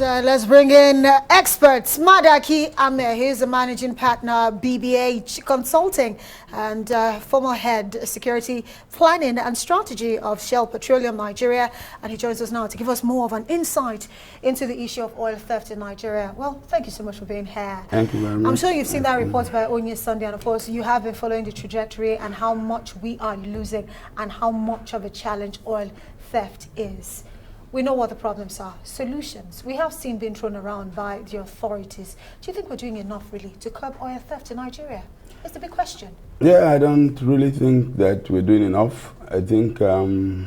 let's bring in experts. Madaki Ameh, he's the managing partner, BBH Consulting, and former head security planning and strategy of Shell Petroleum Nigeria. And he joins us now to give us more of an insight into the issue of oil theft in Nigeria. Well, thank you so much for being here. Thank you very much. I'm sure you've seen that report by Onye Sunday, and of course you have been following the trajectory and how much we are losing and how much of a challenge oil theft is. We know what the problems are. Solutions we have seen being thrown around by the authorities. Do you think we're doing enough really to curb oil theft in Nigeria? It's the big question. Yeah, I don't really think that we're doing enough. I think the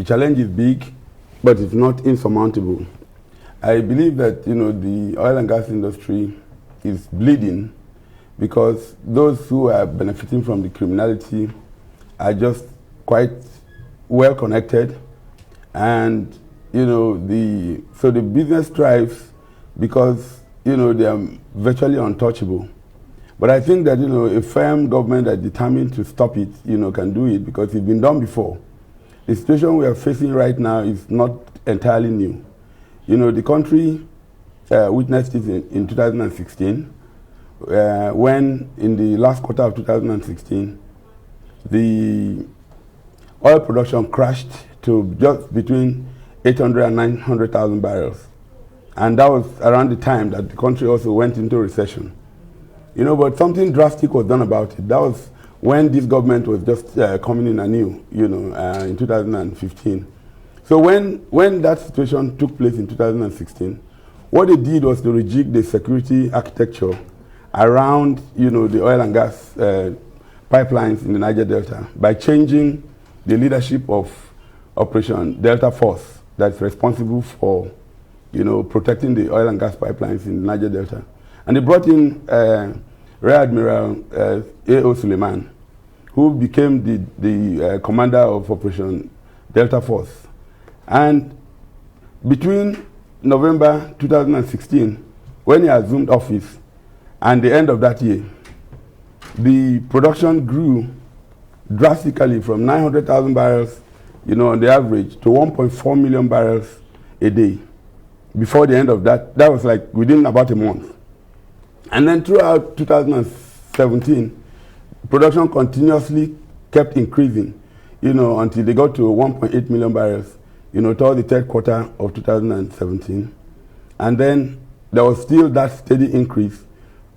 challenge is big, but it's not insurmountable. I believe that the oil and gas industry is bleeding because those who are benefiting from the criminality are just quite well connected. And so the business thrives because they are virtually untouchable. But I think that a firm government that is determined to stop it can do it because it's been done before. The situation we are facing right now is not entirely new. The country witnessed it in 2016 when in the last quarter of 2016 the oil production crashed to just between 800 and 900,000 barrels. And that was around the time that the country also went into recession. But something drastic was done about it. That was when this government was just coming in anew, in 2015. So when that situation took place in 2016, what they did was to rejig the security architecture around, the oil and gas pipelines in the Niger Delta by changing the leadership of Operation Delta Force that's responsible for, protecting the oil and gas pipelines in the Niger Delta. And they brought in Rear Admiral A.O. Suleiman, who became the commander of Operation Delta Force. And between November 2016, when he assumed office, and the end of that year, the production grew drastically from 900,000 barrels on the average to 1.4 million barrels a day. Before the end of that was like within about a month. And then throughout 2017, production continuously kept increasing, until they got to 1.8 million barrels, toward the third quarter of 2017. And then there was still that steady increase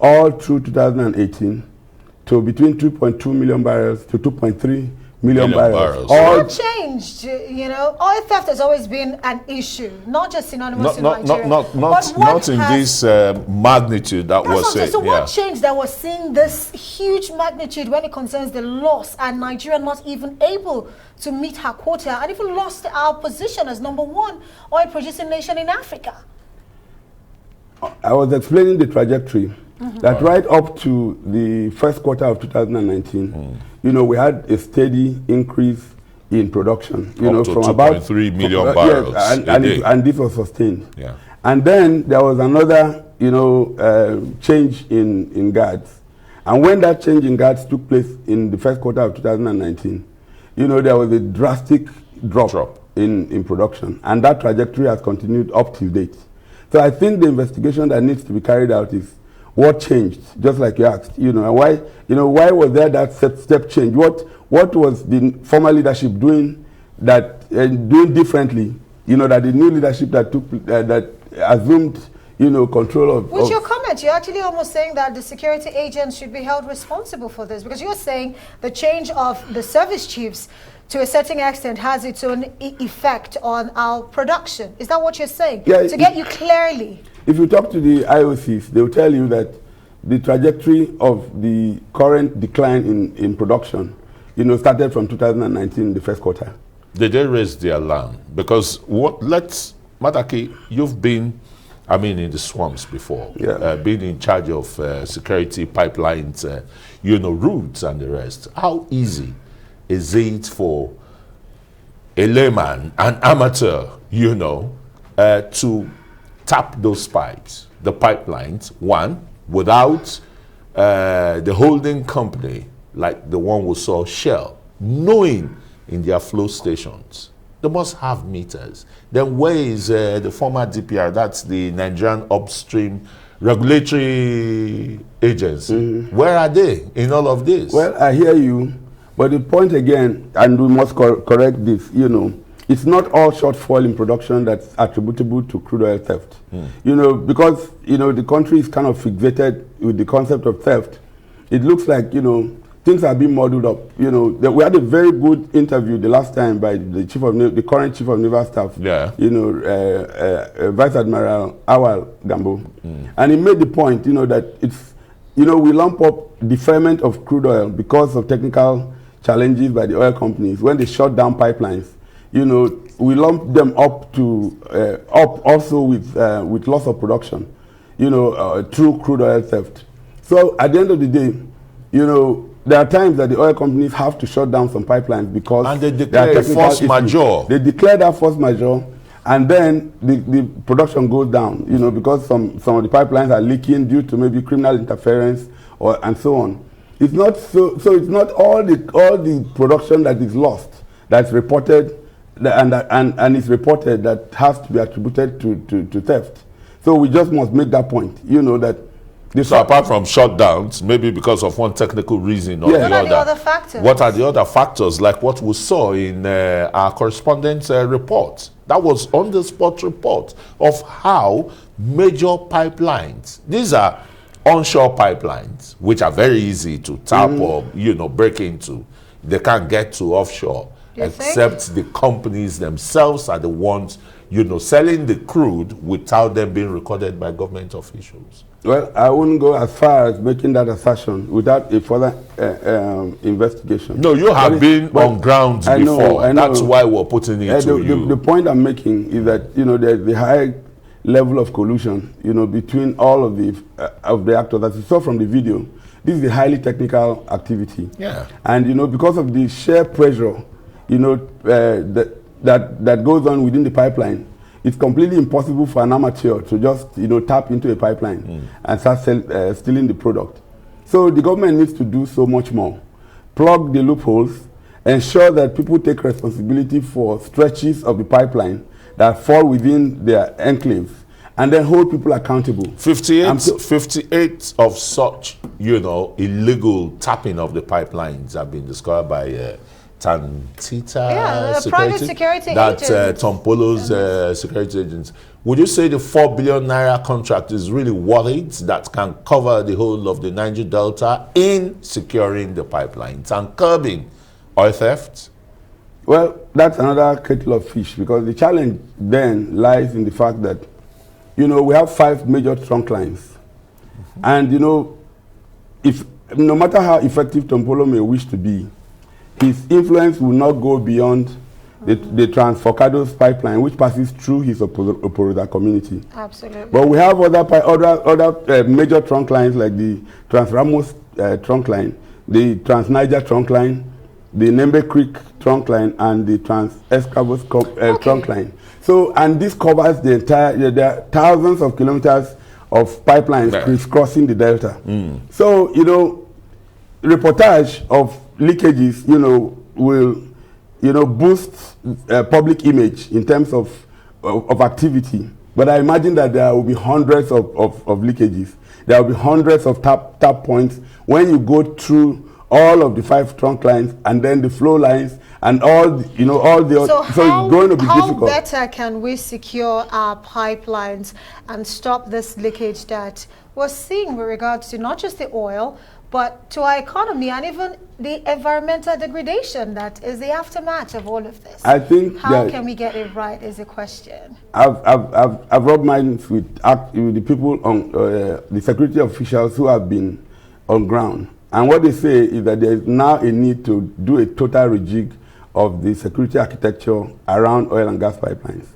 all through 2018 to between 2.2 million barrels to 2.3 million barrels. All changed, Oil theft has always been an issue, not just synonymous in Nigeria. Not in this magnitude that was said. So what changed that we're seeing this huge magnitude when it concerns the loss and Nigeria not even able to meet her quota and even lost our position as number 1 oil producing nation in Africa? I was explaining the trajectory. That right up to the first quarter of 2019, we had a steady increase in production. Up to from 2.3 million barrels. Yes, and this was sustained. Yeah. And then there was another, change in guards. And when that change in guards took place in the first quarter of 2019, there was a drastic drop in production. And that trajectory has continued up till date. So I think the investigation that needs to be carried out is what changed, just like you asked, and why was there that step change? What was the former leadership doing doing differently? That the new leadership that took that assumed, control of. With your comment, you're actually almost saying that the security agents should be held responsible for this, because you're saying the change of the service chiefs to a certain extent has its own effect on our production. Is that what you're saying? Yeah, to get you clearly. If you talk to the IOCs, they will tell you that the trajectory of the current decline in production, started from 2019, the first quarter. Did they raise the alarm? Because Madaki, you've been, in the swamps before, been in charge of security pipelines, routes and the rest. How easy is it for a layman, an amateur, to tap those pipes, the pipelines, without the holding company, like the one we saw, Shell, knowing in their flow stations They must have meters. Then where is the former DPR? That's the Nigerian Upstream Regulatory Agency. Where are they in all of this? Well, I hear you, but the point again, and we must correct this, it's not all shortfall in production that's attributable to crude oil theft. Because, the country is kind of fixated with the concept of theft. It looks like, things are being muddled up. We had a very good interview the last time by the current chief of naval staff. Yeah. Vice Admiral Awal Gambo, and he made the point, that it's, we lump up deferment of crude oil because of technical challenges by the oil companies when they shut down pipelines. We lump them up also with loss of production, through crude oil theft. So at the end of the day, there are times that the oil companies have to shut down some pipelines because and they declare force majeure. They declare that force majeure, and then the production goes down. Because some of the pipelines are leaking due to maybe criminal interference and so on. It's not so it's not all the production that is lost that's reported and is reported that has to be attributed to theft. So we just must make that point. That. So apart from shutdowns, maybe because of one technical reason or the other. What are the other factors? What are the other factors, like what we saw in our correspondent's report? That was on-the-spot report of how major pipelines, these are onshore pipelines, which are very easy to tap or, break into. They can't get to offshore, except the companies themselves are the ones, selling the crude without them being recorded by government officials. Well, I wouldn't go as far as making that assertion without a further investigation. No, you have been on ground before. I know. That's why we're putting it to you. The point I'm making is that there's the high level of collusion between all of the actors. As you saw from the video, this is a highly technical activity. Yeah. And because of the sheer pressure, that goes on within the pipeline, it's completely impossible for an amateur to just tap into a pipeline and start stealing the product. So the government needs to do so much more. Plug the loopholes, ensure that people take responsibility for stretches of the pipeline that fall within their enclaves, and then hold people accountable. 58 of such, illegal tapping of the pipelines have been discovered by Tantita private security agents. Tom Polo's security agents. Would you say the 4 billion naira contract is really worth it, that can cover the whole of the Niger Delta in securing the pipelines and curbing oil theft? Well, that's another kettle of fish, because the challenge then lies in the fact that, we have 5 major trunk lines. And, if no matter how effective Tom Polo may wish to be, his influence will not go beyond the Transforcados pipeline, which passes through his Oporoda community. Absolutely. But we have other major trunk lines like the Trans-Ramos trunk line, the Trans-Niger trunk line, the Nembe Creek trunk line, and the Trans-Escravos trunk line. So, and this covers the entire, there are thousands of kilometers of pipelines crisscrossing the delta. So, reportage of leakages, will, boost public image in terms of activity. But I imagine that there will be hundreds of leakages. There will be hundreds of tap points when you go through all of the 5 trunk lines and then the flow lines and all the, so it's going to be difficult. How better can we secure our pipelines and stop this leakage that we're seeing with regards to not just the oil, but to our economy and even the environmental degradation that is the aftermath of all of this? I think how can we get it right is a question. I've rubbed minds with the people on the security officials who have been on ground, and what they say is that there is now a need to do a total rejig of the security architecture around oil and gas pipelines.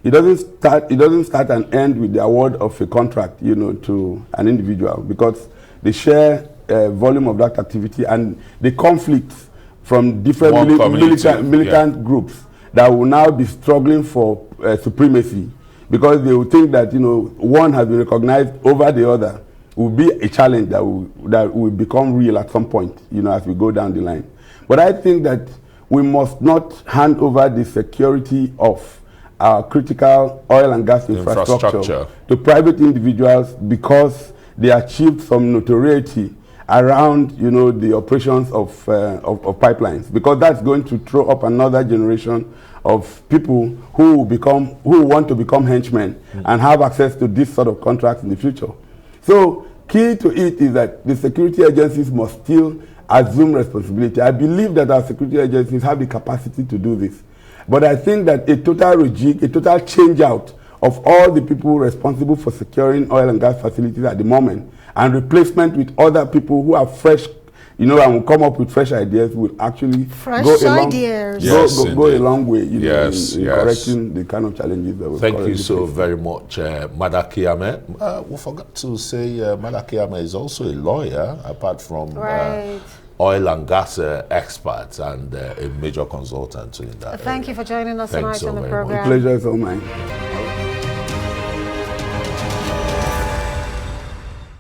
It doesn't start and end with the award of a contract, to an individual, because the sheer volume of that activity and the conflicts from different militant groups that will now be struggling for supremacy, because they will think that one has been recognized over the other, will be a challenge that will become real at some point, as we go down the line. But I think that we must not hand over the security of our critical oil and gas infrastructure to private individuals because they achieved some notoriety around, you know, the operations of pipelines, because that's going to throw up another generation of people who want to become henchmen and have access to this sort of contracts in the future. So key to it is that the security agencies must still assume responsibility. I believe that our security agencies have the capacity to do this. But I think that a total rejig, a total change out of all the people responsible for securing oil and gas facilities at the moment and replacement with other people who are fresh, you know, and will come up with fresh ideas will actually go a long way, you know, in correcting the kind of challenges that we're Thank you so very much, Madaki Ameh. We forgot to say Madaki Ameh is also a lawyer, apart from oil and gas expert and a major consultant in that Thank you for joining us tonight so on the very program. The pleasure is all mine.